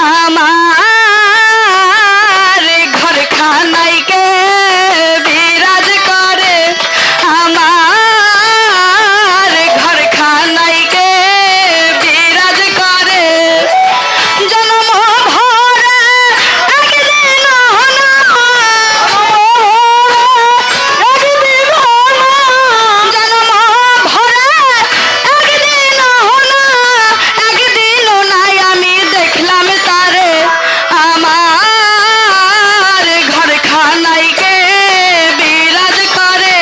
আমার ঘর খানাই কে বিরাজ করে আমার ঘর খানাই কে বিরাজ করে জন্ম ভরে একদিন জন্ম ভরে একদিন একদিন নাই আমি দেখলাম তারে আমার ঘর খানাই কে বিরাজ করে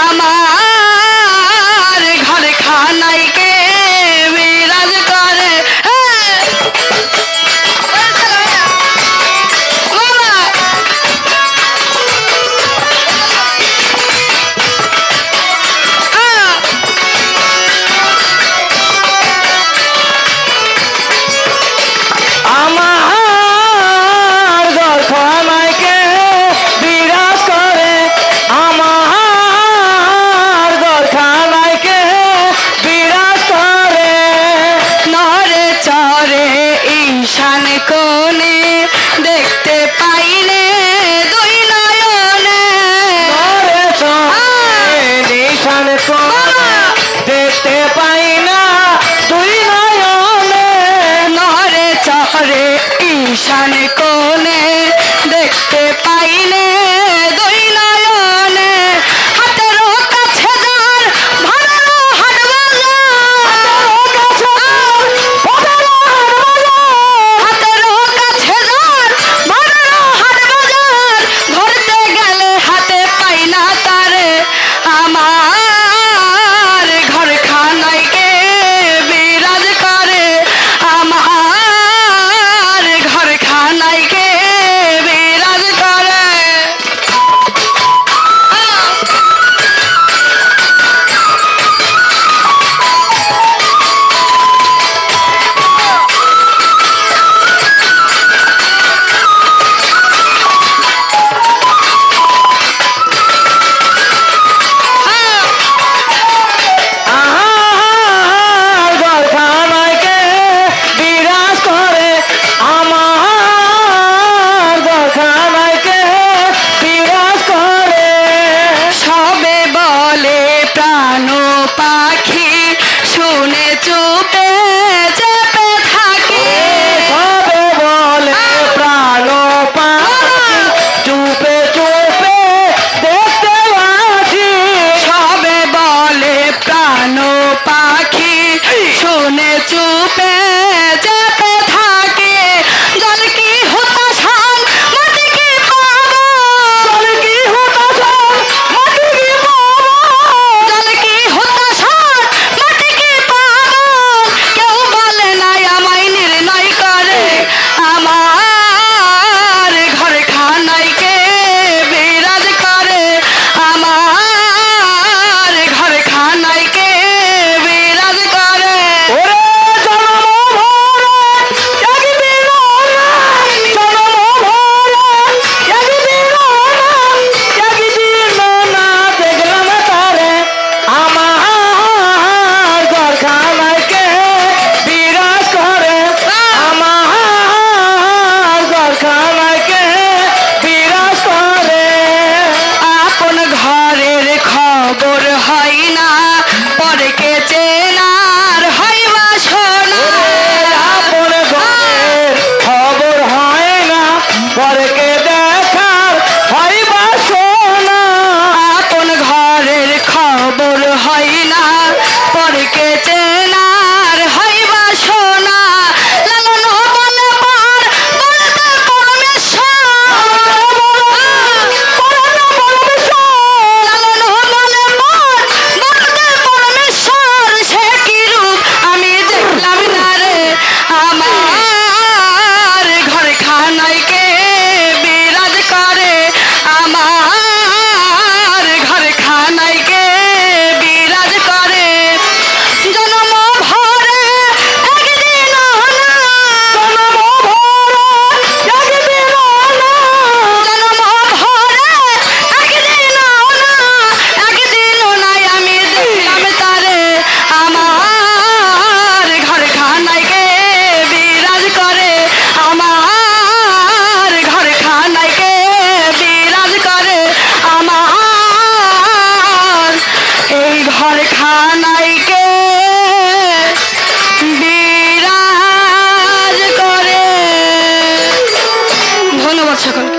আমার ঘর খানাই কে বিরাজ করে আমার ঘর খানাই কে বিরাজ করে আমার ঘর খানাই কে বিরাজ করে নরে চরে ঈশান কোণে দেখতে পাইলে দুই নয়নে নরে চরে নিশান কোণে দেখতে পাই না দুই নয়নে নরে চরে ঈশান কোণে দেখতে পাইলে দুই নয়নে হাতের কাছে যার ভরানো হাট হাতের কাছে যার ভরানো হাট বাজার ধরতে গেলে হাতে পাই না তারে আমার ঘর খানাই কে বিরাজ করে আমার ঘর খানাই খানাইকে বিরাজ করে। ধন্যবাদ সকলকে।